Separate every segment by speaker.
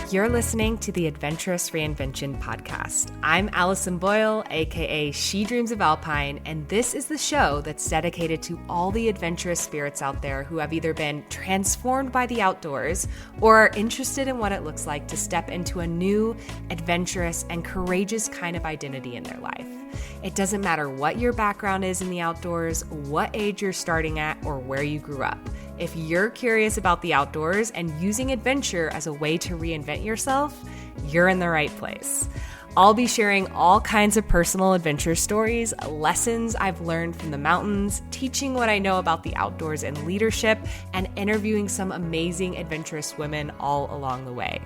Speaker 1: You're listening to the Adventurous Reinvention podcast. I'm Allison Boyle, aka She Dreams of Alpine, and this is the show that's dedicated to all the adventurous spirits out there who have either been transformed by the outdoors or are interested in what it looks like to step into a new, adventurous, and courageous kind of identity in their life. It doesn't matter what your background is in the outdoors, what age you're starting at, or where you grew up. If you're curious about the outdoors and using adventure as a way to reinvent yourself, you're in the right place. I'll be sharing all kinds of personal adventure stories, lessons I've learned from the mountains, teaching what I know about the outdoors and leadership, and interviewing some amazing adventurous women all along the way.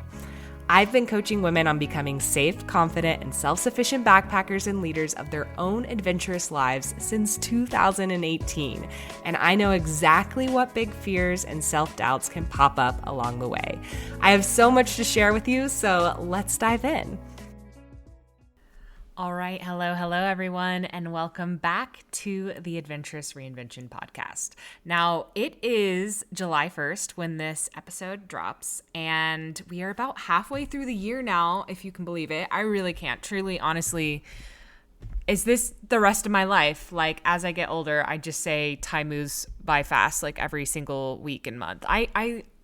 Speaker 1: I've been coaching women on becoming safe, confident, and self-sufficient backpackers and leaders of their own adventurous lives since 2018, and I know exactly what big fears and self-doubts can pop up along the way. I have so much to share with you, so let's dive in. All right. Hello, everyone, and welcome back to the Adventurous Reinvention podcast. Now, it is July 1st when this episode drops, and we are about halfway through the year now, if you can believe it. I really can't. Truly, honestly, is this the rest of my life? Like, as I get older, I just say time moves by fast, like every single week and month.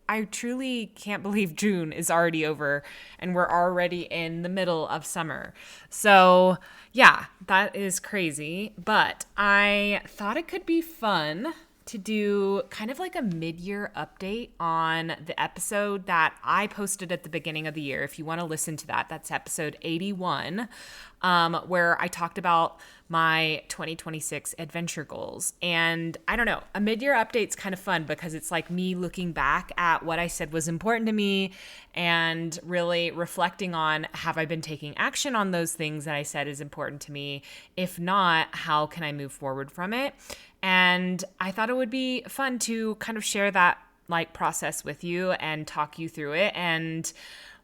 Speaker 1: I truly can't believe June is already over and we're already in the middle of summer. So yeah, that is crazy. But I thought it could be fun to do kind of like a mid-year update on the episode that I posted at the beginning of the year. If you want to listen to that, that's episode 81, where I talked about my 2026 adventure goals. And I don't know, a mid-year update's kind of fun because it's like me looking back at what I said was important to me and really reflecting on, have I been taking action on those things that I said is important to me? If not, how can I move forward from it? And I thought it would be fun to kind of share that like process with you and talk you through it and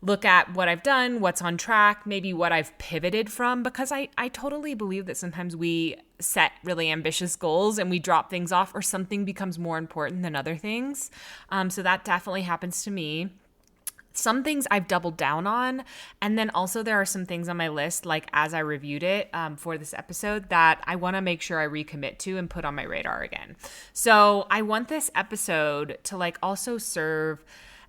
Speaker 1: look at what I've done, what's on track, maybe what I've pivoted from, because I totally believe that sometimes we set really ambitious goals and we drop things off or something becomes more important than other things. So that definitely happens to me. Some things I've doubled down on. And then also there are some things on my list, like as I reviewed it for this episode, that I want to make sure I recommit to and put on my radar again. So I want this episode to like also serve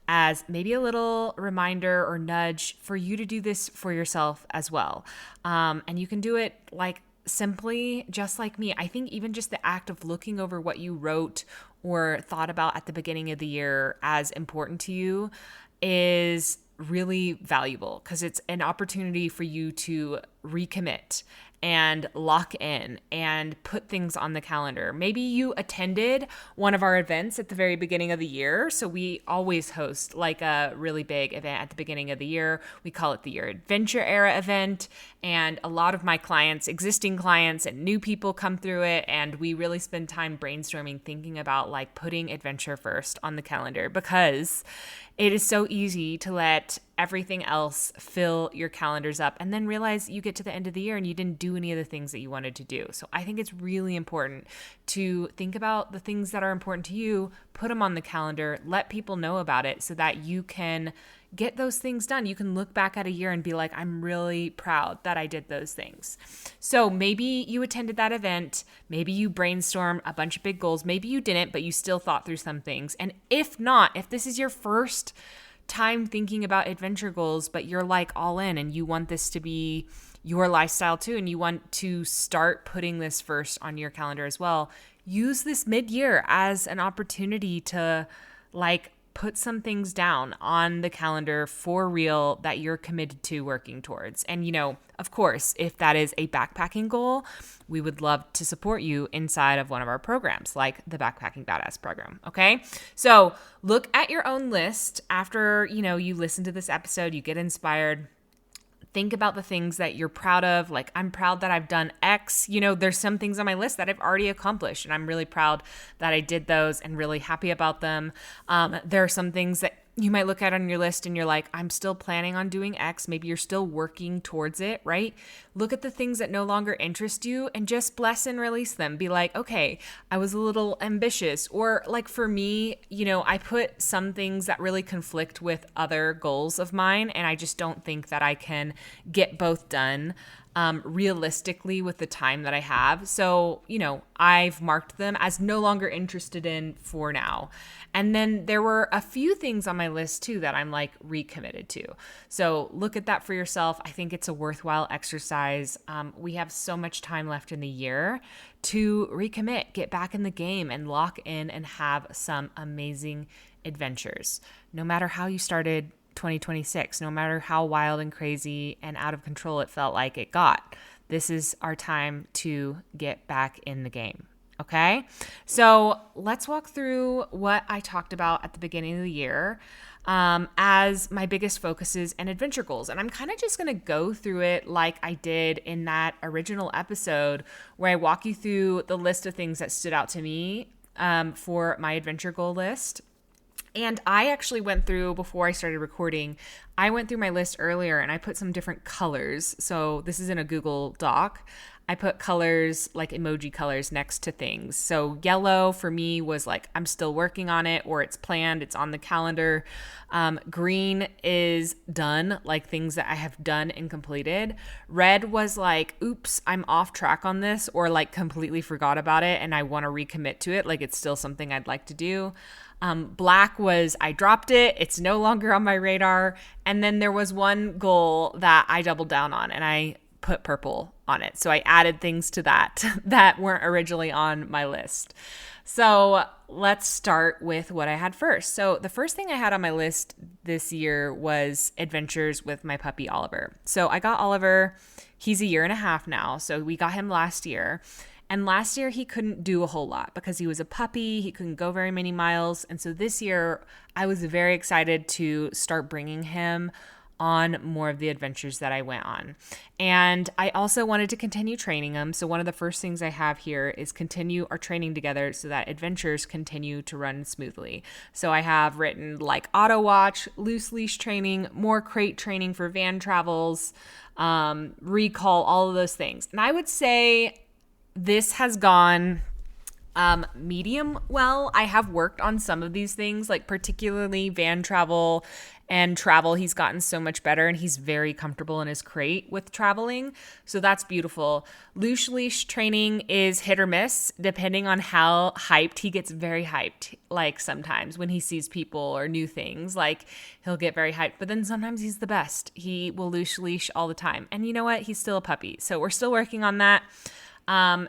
Speaker 1: as maybe a little reminder or nudge for you to do this for yourself as well. And you can do it like simply just like me. I think even just the act of looking over what you wrote or thought about at the beginning of the year as important to you is really valuable because it's an opportunity for you to recommit and lock in and put things on the calendar. Maybe you attended one of our events at the very beginning of the year. So we always host like a really big event at the beginning of the year. We call it the Year Adventure Era event. And a lot of my clients, existing clients and new people come through it. And we really spend time brainstorming, thinking about like putting adventure first on the calendar because it is so easy to let everything else fill your calendars up and then realize you get to the end of the year and you didn't do any of the things that you wanted to do. So I think it's really important to think about the things that are important to you, put them on the calendar, let people know about it so that you can get those things done. You can look back at a year and be like, I'm really proud that I did those things. So maybe you attended that event. Maybe you brainstormed a bunch of big goals. Maybe you didn't, but you still thought through some things. And if not, if this is your first time thinking about adventure goals, but you're like all in and you want this to be your lifestyle too, and you want to start putting this first on your calendar as well, use this mid-year as an opportunity to like put some things down on the calendar for real that you're committed to working towards. And, you know, of course, if that is a backpacking goal, we would love to support you inside of one of our programs, like the Backpacking Badass program. Okay. So look at your own list after, you know, you listen to this episode, you get inspired. Think about the things that you're proud of. Like, I'm proud that I've done X. You know, there's some things on my list that I've already accomplished, and I'm really proud that I did those and really happy about them. There are some things that you might look at on your list and you're like, I'm still planning on doing X. Maybe you're still working towards it, right? Look at the things that no longer interest you and just bless and release them. Be like, okay, I was a little ambitious. Or like for me, I put some things that really conflict with other goals of mine, and I just don't think that I can get both done realistically with the time that I have. So, I've marked them as no longer interested in for now. And then there were a few things on my list too that I'm like recommitted to. So look at that for yourself. I think it's a worthwhile exercise. We have so much time left in the year to recommit, get back in the game and lock in and have some amazing adventures. No matter how you started 2026, no matter how wild and crazy and out of control it felt like it got, this is our time to get back in the game. Okay, so let's walk through what I talked about at the beginning of the year as my biggest focuses and adventure goals. And I'm kind of just going to go through it like I did in that original episode where I walk you through the list of things that stood out to me for my adventure goal list. And I actually went through, before I started recording, I went through my list earlier and I put some different colors. So this is in a Google Doc. I put colors, like emoji colors, next to things. So yellow for me was like, I'm still working on it, or it's planned, it's on the calendar. Green is done, like things that I have done and completed. Red was like, oops, I'm off track on this, or like completely forgot about it and I want to recommit to it. Like it's still something I'd like to do. Black was I dropped it. It's no longer on my radar. And then there was one goal that I doubled down on and I put purple on it. So I added things to that that weren't originally on my list. So let's start with what I had first. So the first thing I had on my list this year was adventures with my puppy Oliver. So I got Oliver. He's a year and a half now. So we got him last year. And last year he couldn't do a whole lot because he was a puppy. He couldn't go very many miles. And so this year I was very excited to start bringing him on more of the adventures that I went on. And I also wanted to continue training him. So one of the first things I have here is continue our training together so that adventures continue to run smoothly. So I have written like auto watch, loose leash training, more crate training for van travels, recall, all of those things. And I would say this has gone medium well. I have worked on some of these things, like particularly van travel and travel. He's gotten so much better and he's very comfortable in his crate with traveling. So that's beautiful. Loose leash training is hit or miss depending on how hyped. He gets very hyped. Like sometimes when he sees people or new things, like he'll get very hyped, but then sometimes he's the best. He will loose leash all the time. And you know what? He's still a puppy. So we're still working on that. I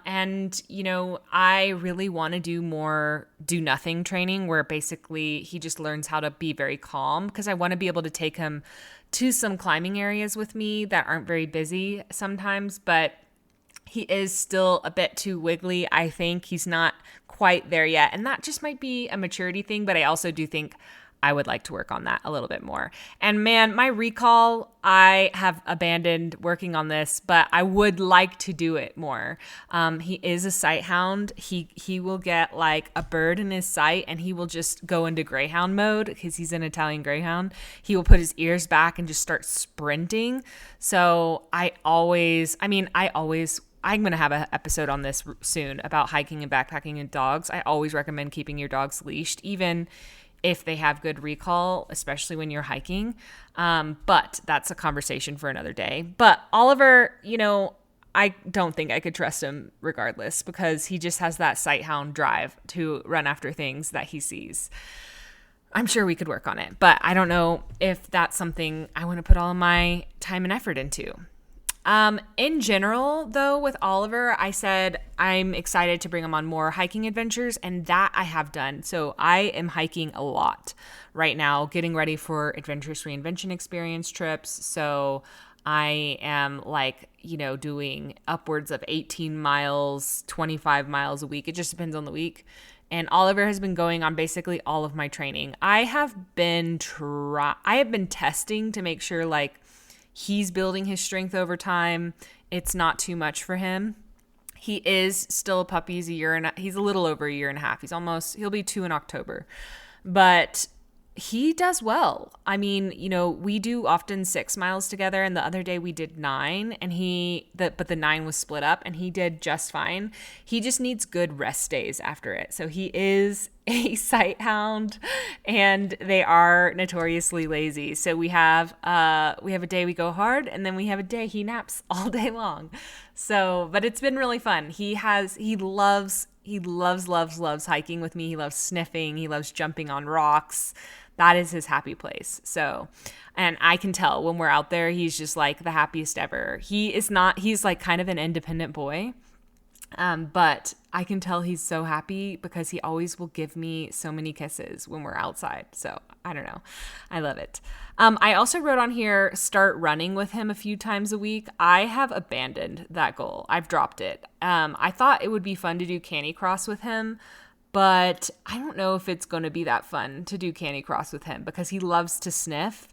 Speaker 1: really want to do more do nothing training where basically he just learns how to be very calm, because I want to be able to take him to some climbing areas with me that aren't very busy sometimes, but he is still a bit too wiggly. I think he's not quite there yet. And that just might be a maturity thing, but I also do think I would like to work on that a little bit more. And man, my recall, I have abandoned working on this, but I would like to do it more. He is a sight hound. He will get like a bird in his sight and he will just go into greyhound mode because he's an Italian greyhound. He will put his ears back and just start sprinting. So I'm going to have an episode on this soon about hiking and backpacking and dogs. I always recommend keeping your dogs leashed, even if they have good recall, especially when you're hiking. But that's a conversation for another day. But Oliver, I don't think I could trust him regardless because he just has that sight hound drive to run after things that he sees. I'm sure we could work on it, but I don't know if that's something I want to put all of my time and effort into. In general, though, with Oliver, I said I'm excited to bring him on more hiking adventures, and that I have done. So I am hiking a lot right now, getting ready for Adventurous Reinvention Experience trips. So I am doing upwards of 18 miles, 25 miles a week. It just depends on the week. And Oliver has been going on basically all of my training. I have been testing to make sure he's building his strength over time. It's not too much for him. He is still a puppy. He's a little over a year and a half. He'll be 2 in October. But He does well. I mean, we do often 6 miles together, and the other day we did 9, and but the 9 was split up, and he did just fine. He just needs good rest days after it. So he is a sight hound, and they are notoriously lazy. So we have a day we go hard, and then we have a day he naps all day long. So, but it's been really fun. He loves hiking with me. He loves sniffing. He loves jumping on rocks. That is his happy place. So, and I can tell when we're out there, he's just like the happiest ever. He's like kind of an independent boy. But I can tell he's so happy because he always will give me so many kisses when we're outside. So I don't know. I love it. I also wrote on here, start running with him a few times a week. I have abandoned that goal. I've dropped it. I thought it would be fun to do Canicross with him, but I don't know if it's going to be that fun to do Canicross with him because he loves to sniff,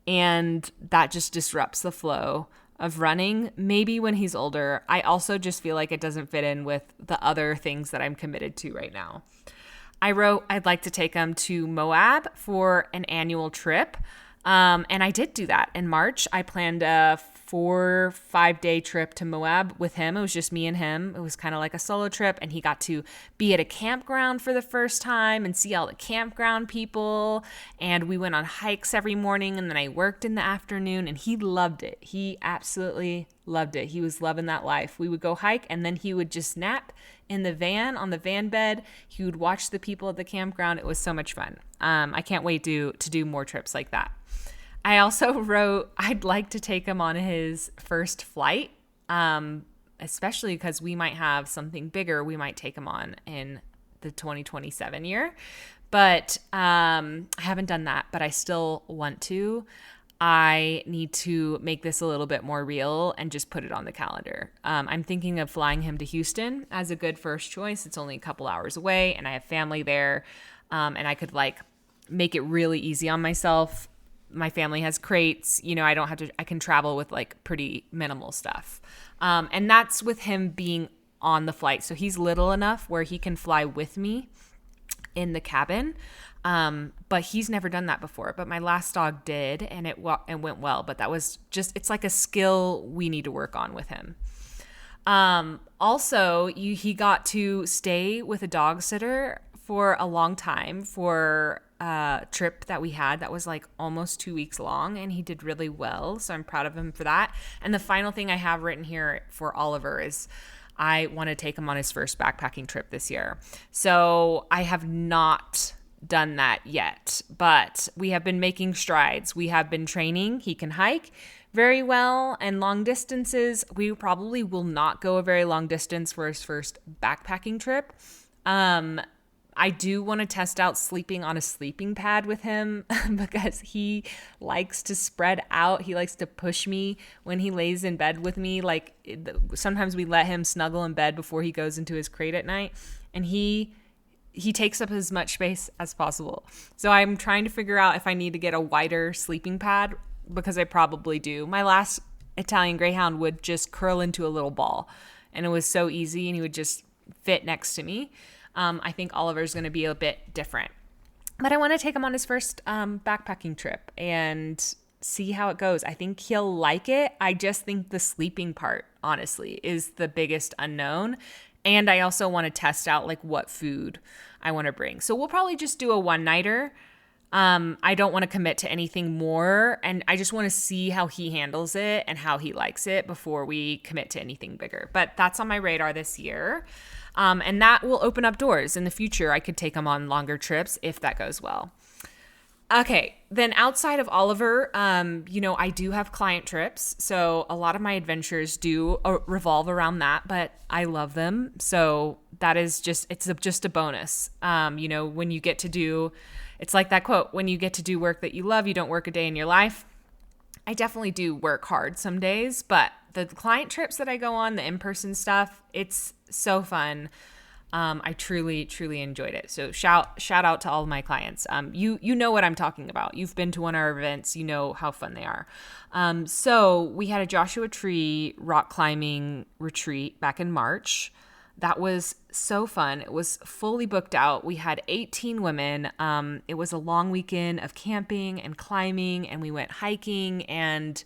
Speaker 1: and that just disrupts the flow of running. Maybe when he's older. I also just feel like it doesn't fit in with the other things that I'm committed to right now. I wrote I'd like to take him to Moab for an annual trip. And I did do that in March. I planned a 4-5 day trip to Moab with him. It was just me and him. It was kind of like a solo trip, and he got to be at a campground for the first time and see all the campground people. And we went on hikes every morning, and then I worked in the afternoon, and he loved it. He absolutely loved it. He was loving that life. We would go hike, and then he would just nap in the van, on the van bed. He would watch the people at the campground. It was so much fun. I can't wait to do more trips like that. I also wrote I'd like to take him on his first flight, especially because we might have something bigger we might take him on in the 2027 year. But I haven't done that, but I still want to. I need to make this a little bit more real and just put it on the calendar. I'm thinking of flying him to Houston as a good first choice. It's only a couple hours away, and I have family there, and I could make it really easy on myself. My family has crates, I can travel with pretty minimal stuff. And that's with him being on the flight. So he's little enough where he can fly with me in the cabin. But he's never done that before. But my last dog did, and it went well. But that was it's like a skill we need to work on with him. Also, he got to stay with a dog sitter for a long time for trip that we had that was almost 2 weeks long, and he did really well. So I'm proud of him for that. And the final thing I have written here for Oliver is I want to take him on his first backpacking trip this year. So I have not done that yet, but we have been making strides. We have been training. He can hike very well, and long distances. We probably will not go a very long distance for his first backpacking trip. I do want to test out sleeping on a sleeping pad with him because he likes to spread out. He likes to push me when he lays in bed with me. Sometimes we let him snuggle in bed before he goes into his crate at night, and he takes up as much space as possible. So I'm trying to figure out if I need to get a wider sleeping pad, because I probably do. My last Italian Greyhound would just curl into a little ball, and it was so easy, and he would just fit next to me. I think Oliver's going to be a bit different. But I want to take him on his first backpacking trip and see how it goes. I think he'll like it. I just think the sleeping part, honestly, is the biggest unknown. And I also want to test out what food I want to bring. So we'll probably just do a one-nighter. I don't want to commit to anything more, and I just want to see how he handles it and how he likes it before we commit to anything bigger. But that's on my radar this year. And that will open up doors in the future. I could take him on longer trips if that goes well. Okay, then outside of Oliver, I do have client trips. So a lot of my adventures do revolve around that, but I love them. So that is just a bonus. When you get to do, it's like that quote, when you get to do work that you love, you don't work a day in your life. I definitely do work hard some days, but the client trips that I go on, the in-person stuff, it's so fun. I truly, truly enjoyed it. So shout out to all of my clients. You know what I'm talking about. You've been to one of our events. You know how fun they are. So we had a Joshua Tree rock climbing retreat back in March. That was so fun. It was fully booked out. We had 18 women. It was a long weekend of camping and climbing, and we went hiking, and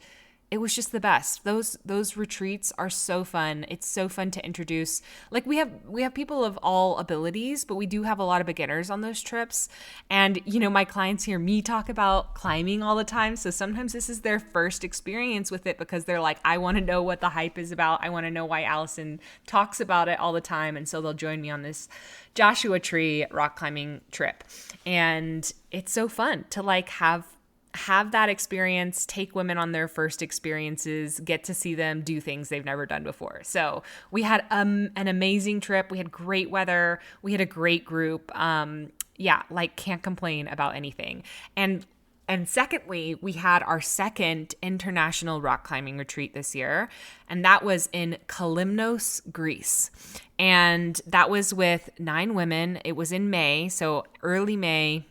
Speaker 1: it was just the best. Those retreats are so fun. It's so fun to introduce. Like we have people of all abilities, but we do have a lot of beginners on those trips. And my clients hear me talk about climbing all the time, so sometimes this is their first experience with it because they're like, I want to know what the hype is about. I want to know why Allison talks about it all the time, and so they'll join me on this Joshua Tree rock climbing trip. And it's so fun to like have that experience, take women on their first experiences, get to see them do things they've never done before. So we had an amazing trip. We had great weather. We had a great group. Can't complain about anything. And secondly, we had our second international rock climbing retreat this year, and that was in Kalymnos, Greece. And that was with 9 women. It was in May, so early May.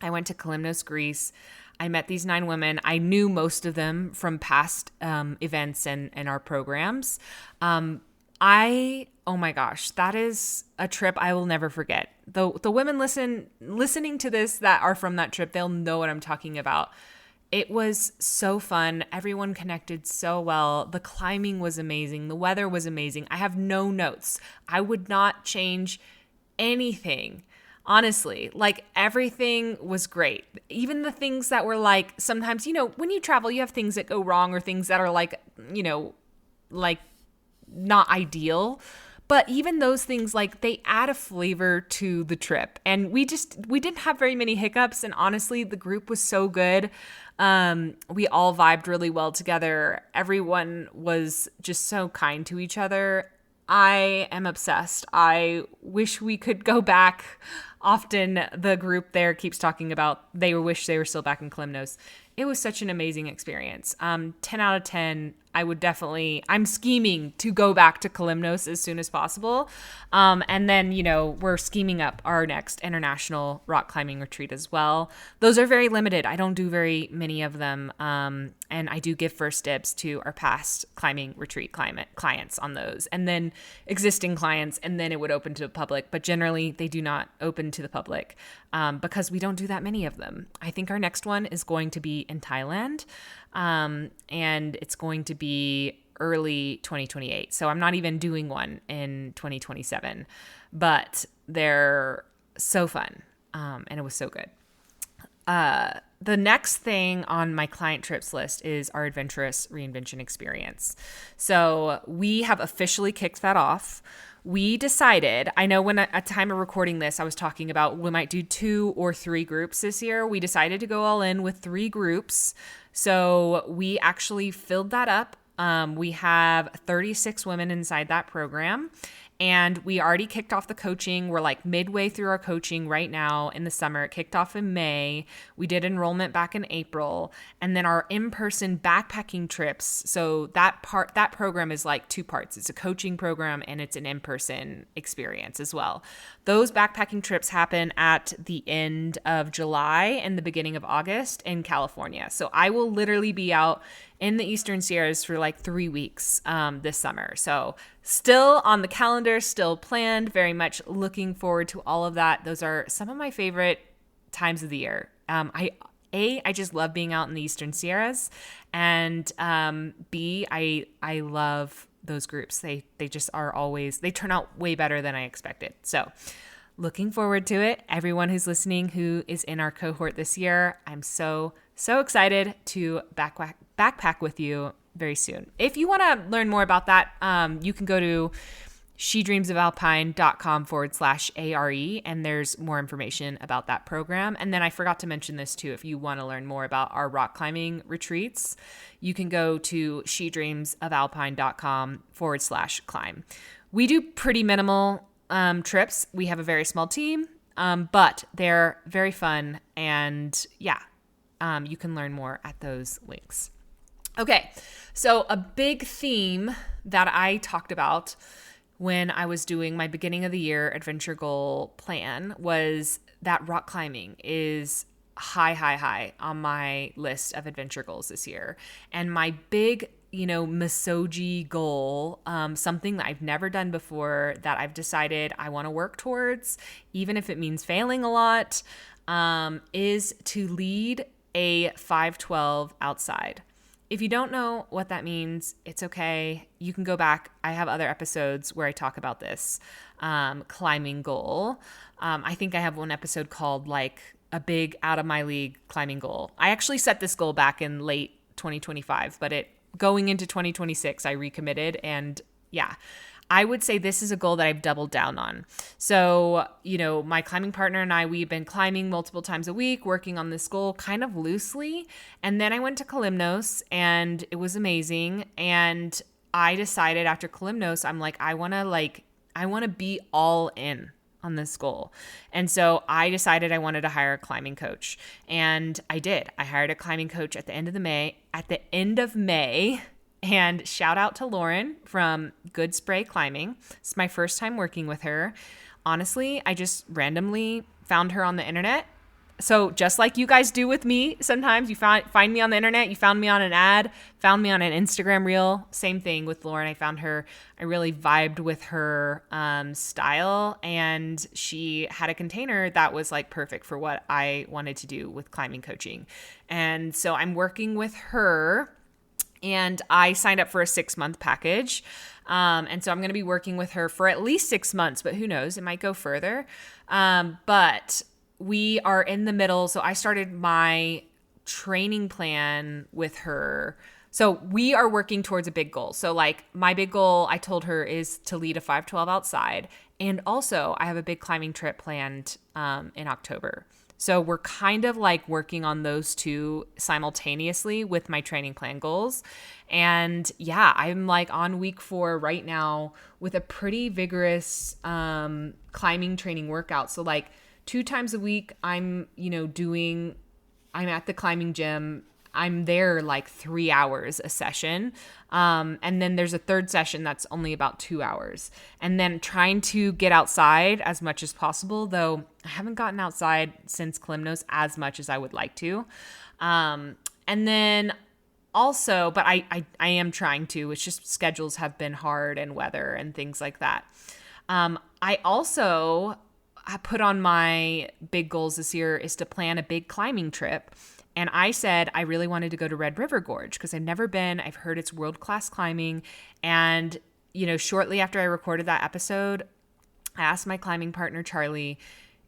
Speaker 1: I went to Kalymnos, Greece. I met these 9 women. I knew most of them from past events and our programs. Oh my gosh, that is a trip I will never forget. The women listening to this that are from that trip, they'll know what I'm talking about. It was so fun. Everyone connected so well. The climbing was amazing. The weather was amazing. I have no notes. I would not change anything. Honestly, like everything was great. Even the things that were like, sometimes, when you travel, you have things that go wrong or things that are like not ideal. But even those things, like they add a flavor to the trip. And we didn't have very many hiccups. And honestly, the group was so good. We all vibed really well together. Everyone was just so kind to each other. I am obsessed. I wish we could go back. Often the group there keeps talking about they wish they were still back in Kalymnos. It was such an amazing experience. 10 out of 10. I'm scheming to go back to Kalymnos as soon as possible. And then, we're scheming up our next international rock climbing retreat as well. Those are very limited. I don't do very many of them. And I do give first dibs to our past climbing retreat clients on those, and then existing clients, and then it would open to the public. But generally, they do not open to the public because we don't do that many of them. I think our next one is going to be in Thailand. And it's going to be early 2028. So I'm not even doing one in 2027, but they're so fun. And it was so good. The next thing on my client trips list is our adventurous reinvention experience. So we have officially kicked that off. We decided, I know when at time of recording this, I was talking about we might do 2 or 3 groups this year. We decided to go all in with 3 groups. So we actually filled that up. We have 36 women inside that program, and we already kicked off the coaching. We're like midway through our coaching right now in the summer. It kicked off in May. We did enrollment back in April, and then our in-person backpacking trips. So that program is like 2 parts. It's a coaching program and it's an in-person experience as well. Those backpacking trips happen at the end of July and the beginning of August in California. So I will literally be out in the Eastern Sierras for like 3 weeks this summer. So still on the calendar, still planned, very much looking forward to all of that. Those are some of my favorite times of the year. I just love being out in the Eastern Sierras, and B, I love those groups. They just are always, they turn out way better than I expected. So looking forward to it. Everyone who's listening who is in our cohort this year, I'm so excited to backpack with you very soon. If you want to learn more about that, you can go to shedreamsofalpine.com/ARE, and there's more information about that program. And then I forgot to mention this too. If you want to learn more about our rock climbing retreats, you can go to shedreamsofalpine.com/climb. We do pretty minimal trips. We have a very small team, but they're very fun. And yeah, you can learn more at those links. Okay, so a big theme that I talked about when I was doing my beginning of the year adventure goal plan was that rock climbing is high on my list of adventure goals this year. And my big Masoji goal, something that I've never done before that I've decided I want to work towards, even if it means failing a lot, is to lead a 512 outside. If you don't know what that means, it's okay. You can go back. I have other episodes where I talk about this climbing goal. I think I have one episode called like a big out of my league climbing goal. I actually set this goal back in late 2025, but going into 2026, I recommitted. And yeah, I would say this is a goal that I've doubled down on. So, my climbing partner and I, we've been climbing multiple times a week, working on this goal kind of loosely. And then I went to Kalymnos and it was amazing. And I decided after Kalymnos, I'm like, I want to be all in on this goal. And so I decided I wanted to hire a climbing coach. And I did. I hired a climbing coach at the end of May. And shout out to Lauren from Good Spray Climbing. It's my first time working with her. Honestly, I just randomly found her on the internet. So just like you guys do with me, sometimes you find me on the internet, you found me on an ad, found me on an Instagram reel. Same thing with Lauren. I found her. I really vibed with her style, and she had a container that was like perfect for what I wanted to do with climbing coaching. And so I'm working with her. And I signed up for a 6-month package. And so I'm going to be working with her for at least 6 months, but who knows? It might go further. But we are in the middle. So I started my training plan with her. So we are working towards a big goal. So like my big goal, I told her, is to lead a 512 outside. And also I have a big climbing trip planned in October. So we're kind of like working on those two simultaneously with my training plan goals. And yeah, I'm like on week 4 right now with a pretty vigorous climbing training workout. So like 2 times a week, I'm at the climbing gym. I'm there like 3 hours a session. And then there's a third session that's only about 2 hours. And then trying to get outside as much as possible, though I haven't gotten outside since Kalymnos as much as I would like to. And then also, but I am trying to, it's just schedules have been hard and weather and things like that. I also put on my big goals this year is to plan a big climbing trip. And I said I really wanted to go to Red River Gorge because I've never been. I've heard it's world-class climbing. And, shortly after I recorded that episode, I asked my climbing partner, Charlie,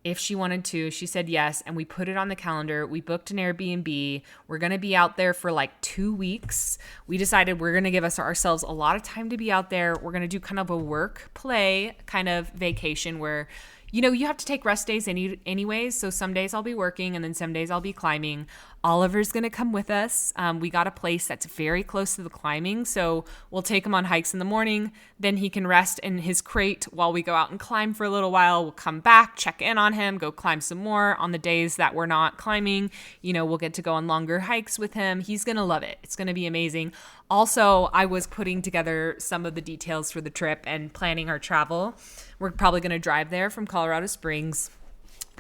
Speaker 1: if she wanted to. She said yes. And we put it on the calendar. We booked an Airbnb. We're going to be out there for like 2 weeks. We decided we're going to give ourselves a lot of time to be out there. We're going to do kind of a work play kind of vacation where you have to take rest days anyways. So some days I'll be working and then some days I'll be climbing. Oliver's going to come with us. We got a place that's very close to the climbing. So we'll take him on hikes in the morning. Then he can rest in his crate while we go out and climb for a little while. We'll come back, check in on him, go climb some more. On the days that we're not climbing, we'll get to go on longer hikes with him. He's going to love it. It's going to be amazing. Also, I was putting together some of the details for the trip and planning our travel. We're probably going to drive there from Colorado Springs.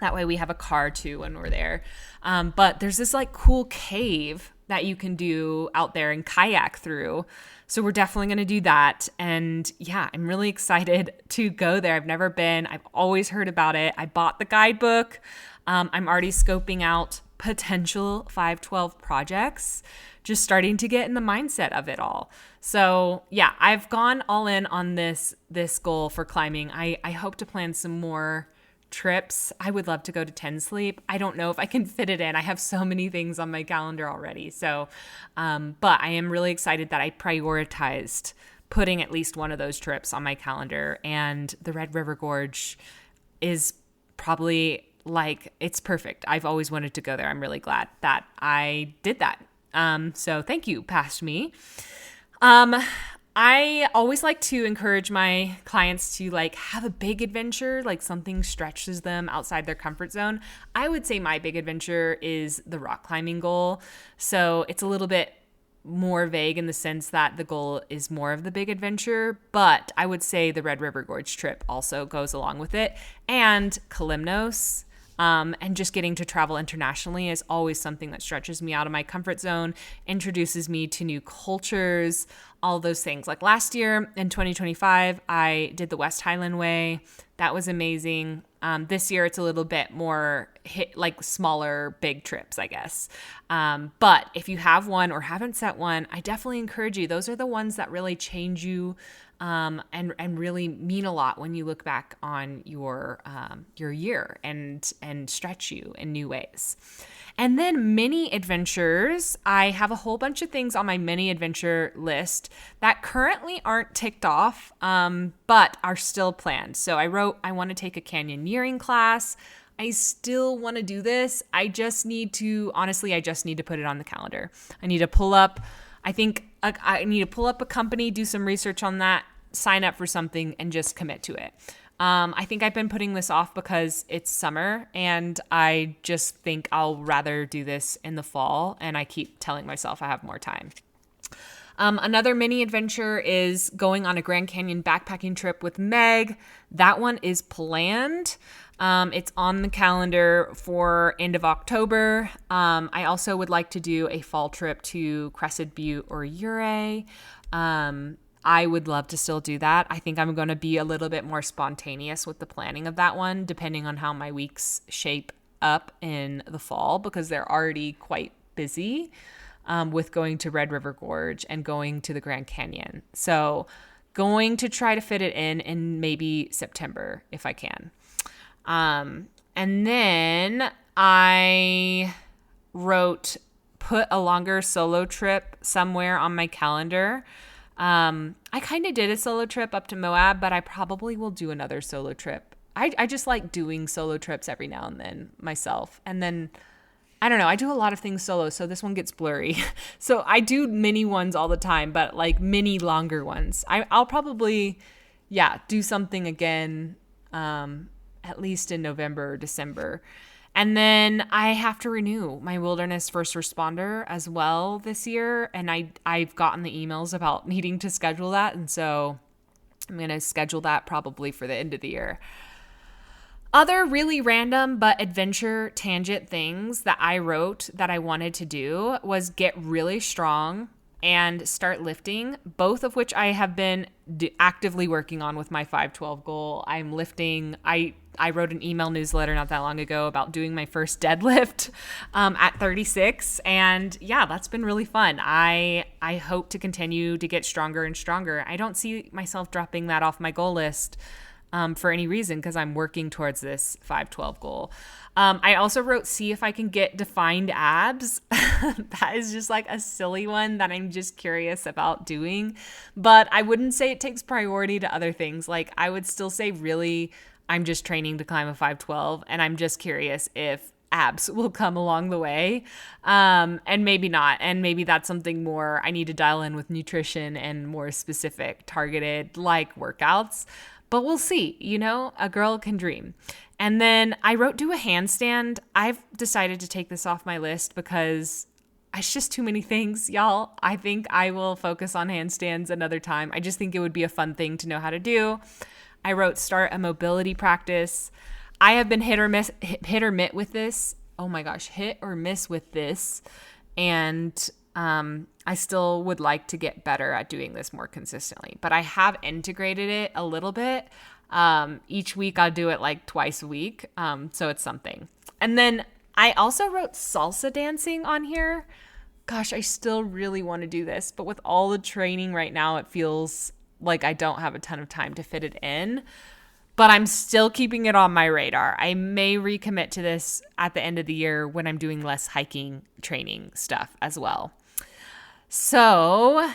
Speaker 1: That way we have a car too when we're there. But there's this like cool cave that you can do out there and kayak through. So we're definitely going to do that. And yeah, I'm really excited to go there. I've never been. I've always heard about it. I bought the guidebook. I'm already scoping out potential 512 projects, just starting to get in the mindset of it all. So yeah, I've gone all in on this goal for climbing. I hope to plan some more trips. I would love to go to 10 Sleep. I don't know if I can fit it in. I have so many things on my calendar already. So, but I am really excited that I prioritized putting at least one of those trips on my calendar. And the Red River Gorge is probably like, it's perfect. I've always wanted to go there. I'm really glad that I did that. So thank you, past me. I always like to encourage my clients to like have a big adventure, like something stretches them outside their comfort zone. I would say my big adventure is the rock climbing goal. So it's a little bit more vague in the sense that the goal is more of the big adventure, but I would say the Red River Gorge trip also goes along with it. And Kalymnos, And just getting to travel internationally is always something that stretches me out of my comfort zone, introduces me to new cultures, all those things. Like last year in 2025, I did the West Highland Way. That was amazing. This year it's a little bit more like smaller, big trips, I guess. But if you have one or haven't set one, I definitely encourage you. Those are the ones that really change you and really mean a lot when you look back on your year and stretch you in new ways. And then mini adventures. I have a whole bunch of things on my mini adventure list that currently aren't ticked off, but are still planned. So I wrote, I want to take a canyoneering class. I still want to do this. I just need to put it on the calendar. I need to pull up, I need to pull up a company, do some research on that, sign up for something, and just commit to it. I think I've been putting this off because it's summer and I just think I'll rather do this in the fall, and I keep telling myself I have more time. Another mini adventure is going on a Grand Canyon backpacking trip with Meg. That one is planned. It's on the calendar for end of October. I also would like to do a fall trip to Crested Butte or Ouray. I would love to still do that. I think I'm going to be a little bit more spontaneous with the planning of that one, depending on how my weeks shape up in the fall, because they're already quite busy with going to Red River Gorge and going to the Grand Canyon. So going to try to fit it in maybe September if I can. And then I wrote, put a longer solo trip somewhere on my calendar. I kind of did a solo trip up to Moab, but I probably will do another solo trip. I just like doing solo trips every now and then myself. And then, I don't know, I do a lot of things solo, so this one gets blurry. So I do mini ones all the time, but like mini longer ones. I'll probably, do something again, at least in November or December. And then I have to renew my wilderness first responder as well this year. And I've gotten the emails about needing to schedule that. And so I'm going to schedule that probably for the end of the year. Other really random but adventure tangent things that I wrote that I wanted to do was get really strong and start lifting, both of which I have been actively working on with my 512 goal. I'm lifting. I wrote an email newsletter not that long ago about doing my first deadlift at 36. And that's been really fun. I hope to continue to get stronger and stronger. I don't see myself dropping that off my goal list for any reason, because I'm working towards this 512 goal. I also wrote, see if I can get defined abs. That is just like a silly one that I'm just curious about doing. But I wouldn't say it takes priority to other things. Like I would still say really I'm just training to climb a 512, and I'm just curious if abs will come along the way. And maybe not. And maybe that's something more I need to dial in with nutrition and more specific targeted like workouts. But we'll see, a girl can dream. And then I wrote do a handstand. I've decided to take this off my list because it's just too many things, y'all. I think I will focus on handstands another time. I just think it would be a fun thing to know how to do. I wrote start a mobility practice. I have been hit or miss with this. Oh my gosh, hit or miss with this. And I still would like to get better at doing this more consistently, but I have integrated it a little bit. Each week I'll do it like twice a week. So it's something. And then I also wrote salsa dancing on here. Gosh, I still really want to do this, but with all the training right now, it feels like I don't have a ton of time to fit it in, but I'm still keeping it on my radar. I may recommit to this at the end of the year when I'm doing less hiking training stuff as well. So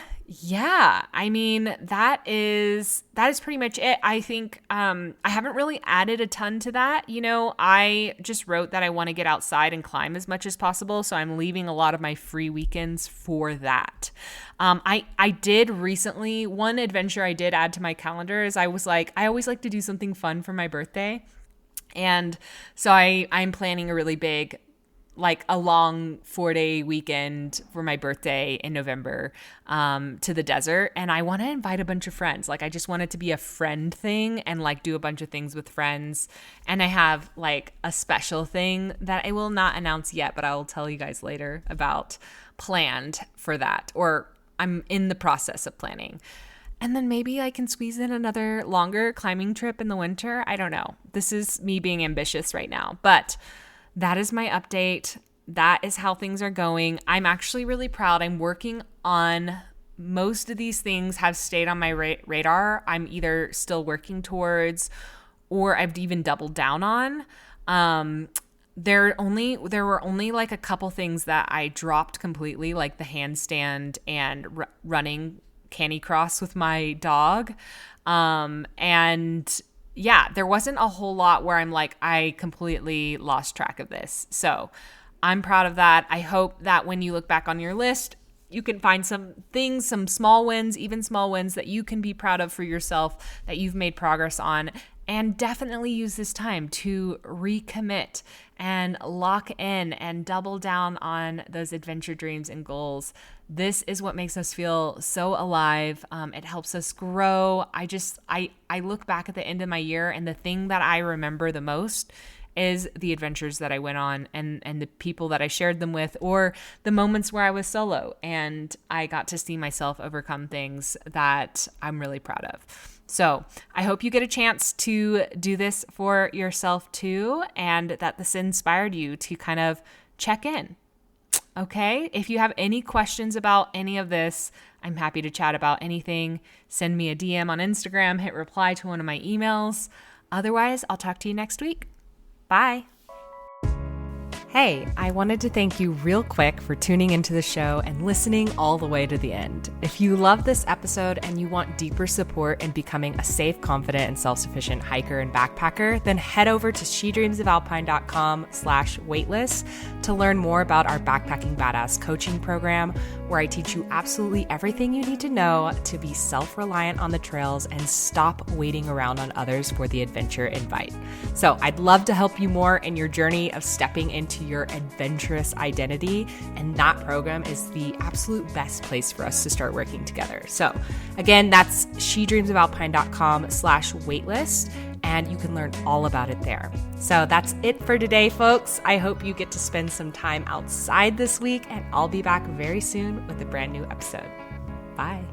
Speaker 1: I mean, that is pretty much it. I think I haven't really added a ton to that. I just wrote that I want to get outside and climb as much as possible. So I'm leaving a lot of my free weekends for that. I did recently, one adventure I did add to my calendar is I was like, I always like to do something fun for my birthday. And so I'm planning a really big like a long 4-day weekend for my birthday in November to the desert. And I want to invite a bunch of friends. Like I just want it to be a friend thing and like do a bunch of things with friends. And I have like a special thing that I will not announce yet, but I will tell you guys later about planned for that, or I'm in the process of planning. And then maybe I can squeeze in another longer climbing trip in the winter. I don't know. This is me being ambitious right now, but that is my update. That is how things are going. I'm actually really proud. I'm working on most of these things have stayed on my radar. I'm either still working towards or I've even doubled down on. There were only like a couple things that I dropped completely, like the handstand and running canicross with my dog. And yeah, there wasn't a whole lot where I'm like, I completely lost track of this. So I'm proud of that. I hope that when you look back on your list, you can find some things, some small wins, even small wins that you can be proud of for yourself that you've made progress on. And definitely use this time to recommit and lock in and double down on those adventure dreams and goals. This is what makes us feel so alive. It helps us grow. I look back at the end of my year, and the thing that I remember the most is the adventures that I went on and the people that I shared them with, or the moments where I was solo and I got to see myself overcome things that I'm really proud of. So I hope you get a chance to do this for yourself too, and that this inspired you to kind of check in. Okay? If you have any questions about any of this, I'm happy to chat about anything. Send me a DM on Instagram, hit reply to one of my emails. Otherwise, I'll talk to you next week. Bye. Hey, I wanted to thank you real quick for tuning into the show and listening all the way to the end. If you love this episode and you want deeper support in becoming a safe, confident, and self-sufficient hiker and backpacker, then head over to shedreamsofalpine.com/waitlist to learn more about our Backpacking Badass coaching program, where I teach you absolutely everything you need to know to be self-reliant on the trails and stop waiting around on others for the adventure invite. So I'd love to help you more in your journey of stepping into your adventurous identity, and that program is the absolute best place for us to start working together. So again, that's shedreamsofalpine.com/waitlist, and you can learn all about it there. So that's it for today, folks. I hope you get to spend some time outside this week, and I'll be back very soon with a brand new episode. Bye.